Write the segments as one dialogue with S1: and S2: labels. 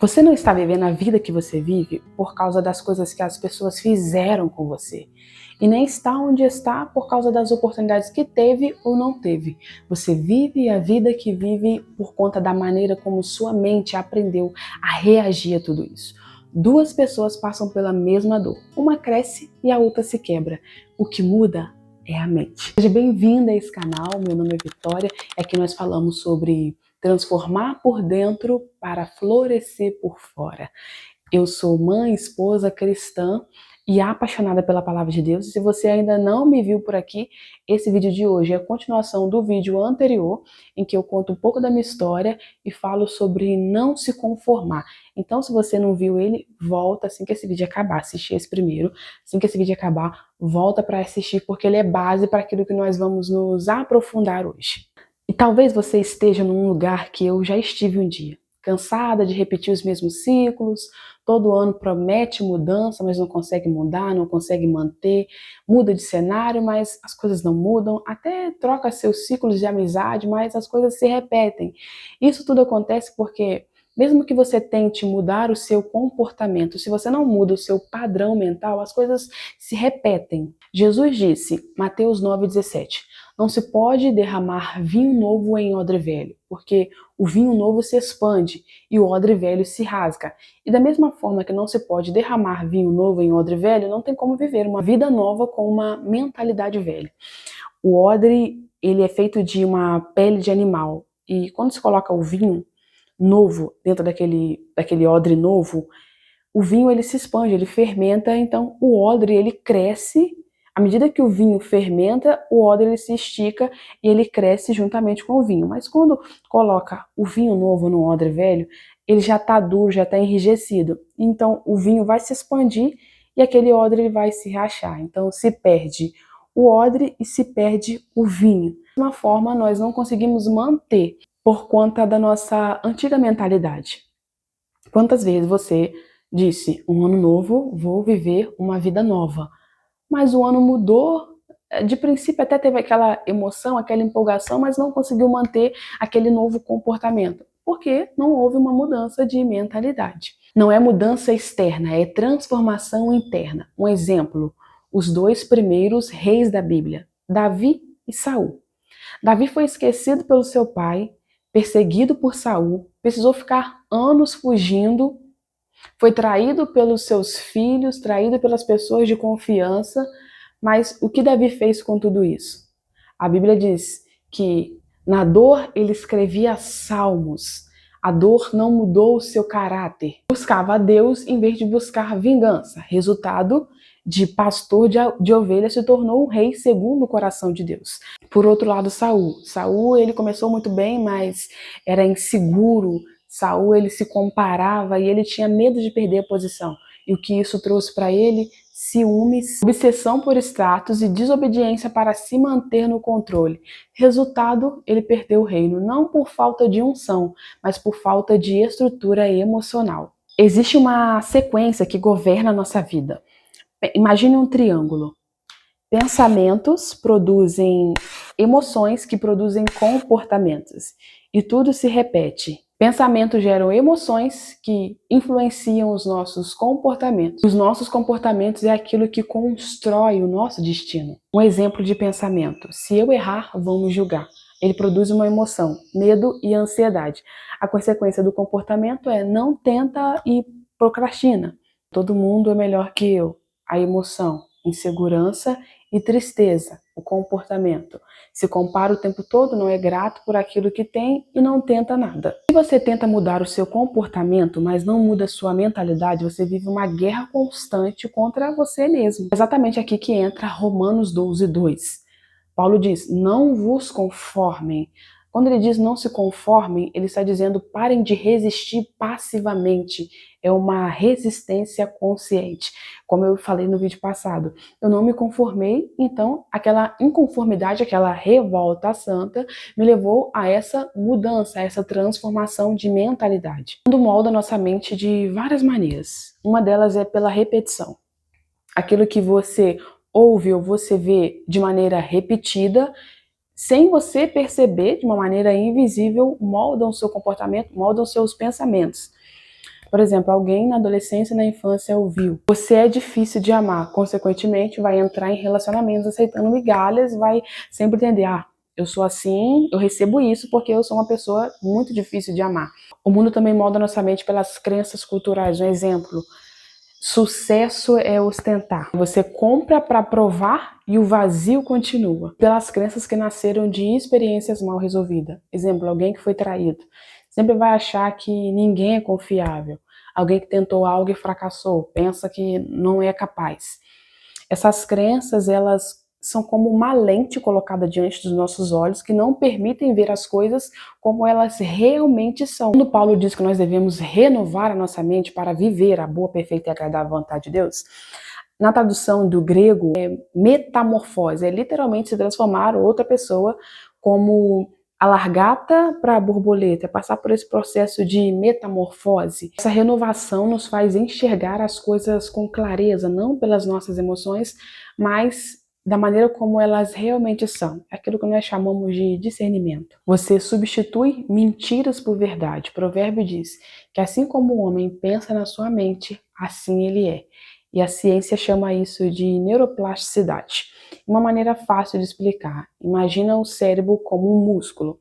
S1: Você não está vivendo a vida que você vive por causa das coisas que as pessoas fizeram com você. E nem está onde está por causa das oportunidades que teve ou não teve. Você vive a vida que vive por conta da maneira como sua mente aprendeu a reagir a tudo isso. Duas pessoas passam pela mesma dor. Uma cresce e a outra se quebra. O que muda é a mente. Seja bem-vinda a esse canal, meu nome é Vitória e aqui nós falamos sobre transformar por dentro para florescer por fora. Eu sou mãe, esposa, cristã e apaixonada pela palavra de Deus. E se você ainda não me viu por aqui, esse vídeo de hoje é a continuação do vídeo anterior, em que eu conto um pouco da minha história e falo sobre não se conformar. Então, se você não viu ele, volta assim que esse vídeo acabar, assistir esse primeiro. Assim que esse vídeo acabar, volta para assistir, porque ele é base para aquilo que nós vamos nos aprofundar hoje. E talvez você esteja num lugar que eu já estive um dia, cansada de repetir os mesmos ciclos, todo ano promete mudança, mas não consegue mudar, não consegue manter, muda de cenário, mas as coisas não mudam, até troca seus ciclos de amizade, mas as coisas se repetem. Isso tudo acontece porque, mesmo que você tente mudar o seu comportamento, se você não muda o seu padrão mental, as coisas se repetem. Jesus disse, Mateus 9,17, não se pode derramar vinho novo em odre velho, porque o vinho novo se expande e o odre velho se rasga. E da mesma forma que não se pode derramar vinho novo em odre velho, não tem como viver uma vida nova com uma mentalidade velha. O odre, ele é feito de uma pele de animal. E quando se coloca o vinho novo dentro daquele odre novo, o vinho ele se expande, ele fermenta, então o odre ele cresce. À medida que o vinho fermenta, o odre ele se estica e ele cresce juntamente com o vinho. Mas quando coloca o vinho novo no odre velho, ele já está duro, já está enrijecido. Então o vinho vai se expandir e aquele odre ele vai se rachar. Então se perde o odre e se perde o vinho. De uma forma, nós não conseguimos manter por conta da nossa antiga mentalidade. Quantas vezes você disse, um ano novo, vou viver uma vida nova. Mas o ano mudou, de princípio até teve aquela emoção, aquela empolgação, mas não conseguiu manter aquele novo comportamento. Porque não houve uma mudança de mentalidade. Não é mudança externa, é transformação interna. Um exemplo, os dois primeiros reis da Bíblia, Davi e Saul. Davi foi esquecido pelo seu pai, perseguido por Saul, precisou ficar anos fugindo, foi traído pelos seus filhos, traído pelas pessoas de confiança, mas o que Davi fez com tudo isso? A Bíblia diz que na dor ele escrevia salmos. A dor não mudou o seu caráter. Buscava a Deus em vez de buscar vingança. Resultado de pastor de ovelhas se tornou um rei segundo o coração de Deus. Por outro lado, Saul ele começou muito bem, mas era inseguro. Saul ele se comparava e ele tinha medo de perder a posição. E o que isso trouxe para ele? Ciúmes, obsessão por status e desobediência para se manter no controle. Resultado, ele perdeu o reino, não por falta de unção, mas por falta de estrutura emocional. Existe uma sequência que governa a nossa vida. Imagine um triângulo. Pensamentos produzem emoções que produzem comportamentos. E tudo se repete. Pensamentos geram emoções que influenciam os nossos comportamentos. Os nossos comportamentos é aquilo que constrói o nosso destino. Um exemplo de pensamento. Se eu errar, vão me julgar. Ele produz uma emoção, medo e ansiedade. A consequência do comportamento é não tenta e procrastina. Todo mundo é melhor que eu. A emoção, insegurança e tristeza, o comportamento. Se compara o tempo todo, não é grato por aquilo que tem e não tenta nada. Se você tenta mudar o seu comportamento, mas não muda a sua mentalidade, você vive uma guerra constante contra você mesmo. É exatamente aqui que entra Romanos 12:2. Paulo diz, não vos conformem. Quando ele diz não se conformem, ele está dizendo parem de resistir passivamente. É uma resistência consciente. Como eu falei no vídeo passado, eu não me conformei, então aquela inconformidade, aquela revolta santa me levou a essa mudança, a essa transformação de mentalidade. O mundo molda nossa mente de várias maneiras. Uma delas é pela repetição. Aquilo que você ouve ou você vê de maneira repetida, sem você perceber, de uma maneira invisível, moldam o seu comportamento, moldam seus pensamentos. Por exemplo, alguém na adolescência e na infância ouviu: você é difícil de amar, consequentemente vai entrar em relacionamentos aceitando migalhas, vai sempre entender: eu sou assim, eu recebo isso porque eu sou uma pessoa muito difícil de amar. O mundo também molda nossa mente pelas crenças culturais. Um exemplo: sucesso é ostentar. Você compra para provar e o vazio continua. Pelas crenças que nasceram de experiências mal resolvidas. Exemplo, alguém que foi traído. Sempre vai achar que ninguém é confiável. Alguém que tentou algo e fracassou, pensa que não é capaz. Essas crenças, elas são como uma lente colocada diante dos nossos olhos que não permitem ver as coisas como elas realmente são. Quando Paulo diz que nós devemos renovar a nossa mente para viver a boa, perfeita e agradável vontade de Deus, na tradução do grego é metamorfose, é literalmente se transformar outra pessoa, como a largata para a borboleta, é passar por esse processo de metamorfose. Essa renovação nos faz enxergar as coisas com clareza, não pelas nossas emoções, mas da maneira como elas realmente são. Aquilo que nós chamamos de discernimento. Você substitui mentiras por verdade. O provérbio diz que assim como o homem pensa na sua mente, assim ele é. E a ciência chama isso de neuroplasticidade. Uma maneira fácil de explicar. Imagina o cérebro como um músculo.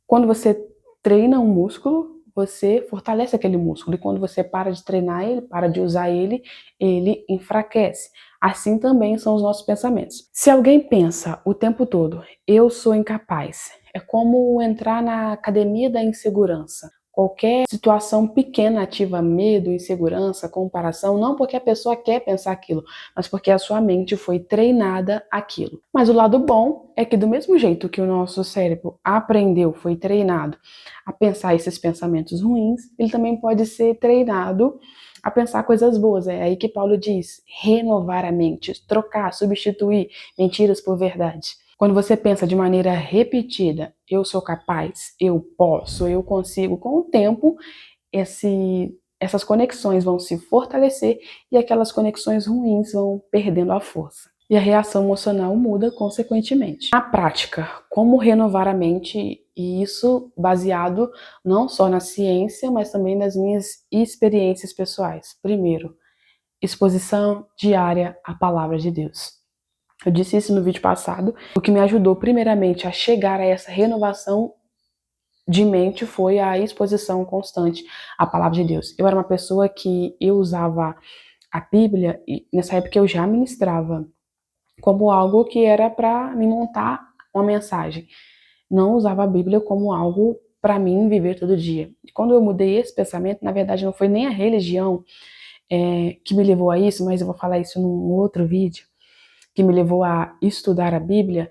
S1: Quando você treina um músculo, você fortalece aquele músculo. E quando você para de treinar ele, para de usar ele, ele enfraquece. Assim também são os nossos pensamentos. Se alguém pensa o tempo todo, eu sou incapaz, é como entrar na academia da insegurança. Qualquer situação pequena ativa medo, insegurança, comparação, não porque a pessoa quer pensar aquilo, mas porque a sua mente foi treinada aquilo. Mas o lado bom é que do mesmo jeito que o nosso cérebro aprendeu, foi treinado a pensar esses pensamentos ruins, ele também pode ser treinado a pensar coisas boas. É aí que Paulo diz: renovar a mente, trocar, substituir mentiras por verdade. Quando você pensa de maneira repetida, eu sou capaz, eu posso, eu consigo, com o tempo, essas conexões vão se fortalecer e aquelas conexões ruins vão perdendo a força. E a reação emocional muda consequentemente. Na prática, como renovar a mente, e isso baseado não só na ciência, mas também nas minhas experiências pessoais. Primeiro, exposição diária à palavra de Deus. Eu disse isso no vídeo passado. O que me ajudou primeiramente a chegar a essa renovação de mente foi a exposição constante à palavra de Deus. Eu era uma pessoa que eu usava a Bíblia, e nessa época eu já ministrava, como algo que era para me montar uma mensagem. Não usava a Bíblia como algo para mim viver todo dia. E quando eu mudei esse pensamento, na verdade não foi nem a religião que me levou a isso, mas eu vou falar isso num outro vídeo, que me levou a estudar a Bíblia.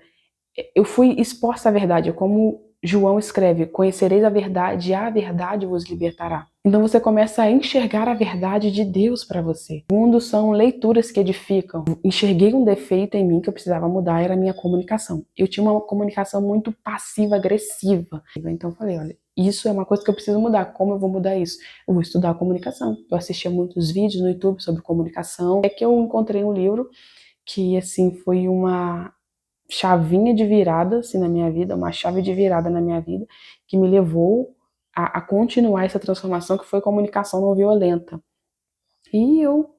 S1: Eu fui exposta à verdade, como João escreve: conhecereis a verdade vos libertará. Então você começa a enxergar a verdade de Deus para você. O mundo são leituras que edificam. Enxerguei um defeito em mim que eu precisava mudar, era a minha comunicação. Eu tinha uma comunicação muito passiva-agressiva. Então eu falei: olha, isso é uma coisa que eu preciso mudar. Como eu vou mudar isso? Eu vou estudar a comunicação. Eu assistia muitos vídeos no YouTube sobre comunicação. É que eu encontrei um livro que, assim, foi uma chavinha de virada assim, na minha vida, uma chave de virada na minha vida, que me levou a continuar essa transformação, que foi comunicação não violenta. E eu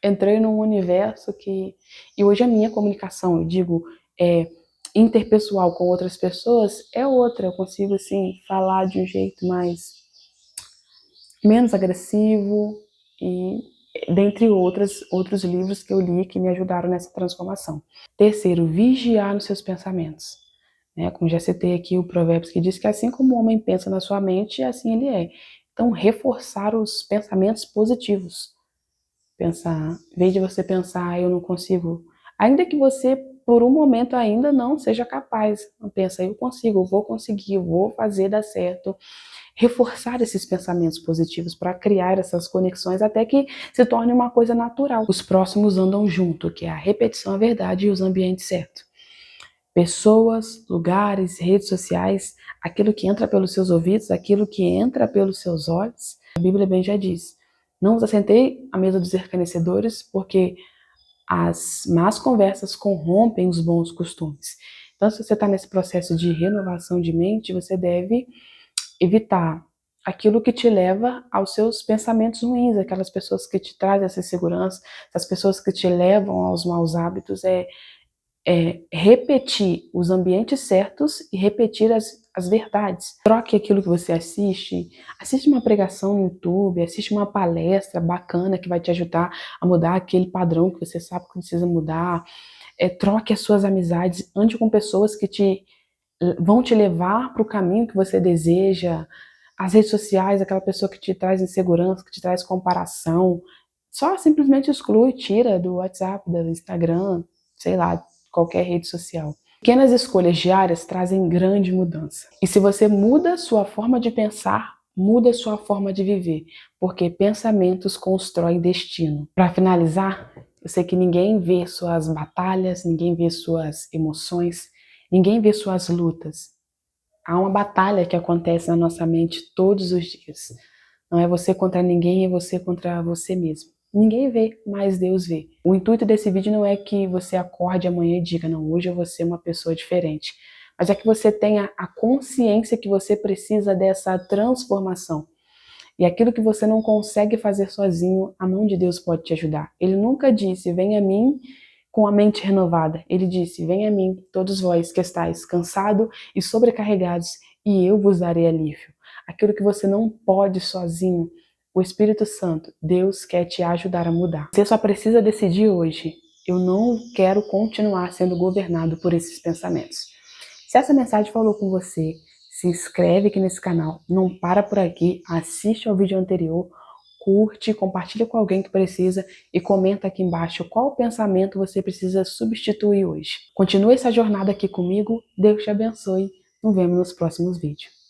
S1: entrei num universo que... E hoje a minha comunicação, eu digo, interpessoal com outras pessoas, é outra. Eu consigo, assim, falar de um jeito menos agressivo, e dentre outros livros que eu li que me ajudaram nessa transformação. Terceiro, vigiar nos seus pensamentos. Como já citei aqui o Provérbios, que diz que assim como o homem pensa na sua mente, assim ele é. Então, reforçar os pensamentos positivos. Pensar, em vez de você pensar, eu não consigo, ainda que você, por um momento, ainda não seja capaz, pensa, eu consigo, eu vou conseguir, eu vou fazer dar certo. Reforçar esses pensamentos positivos para criar essas conexões até que se torne uma coisa natural. Os próximos andam junto, que é a repetição, a verdade e os ambientes certos. Pessoas, lugares, redes sociais, aquilo que entra pelos seus ouvidos, aquilo que entra pelos seus olhos. A Bíblia bem já diz: não vos assentei à mesa dos escarnecedores, porque as más conversas corrompem os bons costumes. Então, se você está nesse processo de renovação de mente, você deve evitar aquilo que te leva aos seus pensamentos ruins, aquelas pessoas que te trazem essa insegurança, as pessoas que te levam aos maus hábitos, repetir os ambientes certos e repetir as verdades. Troque aquilo que você assiste uma pregação no YouTube, assiste uma palestra bacana que vai te ajudar a mudar aquele padrão que você sabe que precisa mudar. Troque as suas amizades, ande com pessoas que vão te levar para o caminho que você deseja. As redes sociais, aquela pessoa que te traz insegurança, que te traz comparação, só simplesmente exclui, tira do WhatsApp, do Instagram, sei lá, qualquer rede social. Pequenas escolhas diárias trazem grande mudança. E se você muda sua forma de pensar, muda sua forma de viver, porque pensamentos constroem destino. Para finalizar, eu sei que ninguém vê suas batalhas, ninguém vê suas emoções, ninguém vê suas lutas. Há uma batalha que acontece na nossa mente todos os dias. Não é você contra ninguém, é você contra você mesmo. Ninguém vê, mas Deus vê. O intuito desse vídeo não é que você acorde amanhã e diga, não, hoje eu vou ser uma pessoa diferente. Mas é que você tenha a consciência que você precisa dessa transformação. E aquilo que você não consegue fazer sozinho, a mão de Deus pode te ajudar. Ele nunca disse, venha a mim com a mente renovada. Ele disse, venha a mim, todos vós que estáis cansados e sobrecarregados, e eu vos darei alívio. Aquilo que você não pode sozinho, o Espírito Santo, Deus quer te ajudar a mudar. Você só precisa decidir hoje, eu não quero continuar sendo governado por esses pensamentos. Se essa mensagem falou com você, se inscreve aqui nesse canal, não para por aqui, assiste ao vídeo anterior, curte, compartilha com alguém que precisa e comenta aqui embaixo qual pensamento você precisa substituir hoje. Continue essa jornada aqui comigo, Deus te abençoe, nos vemos nos próximos vídeos.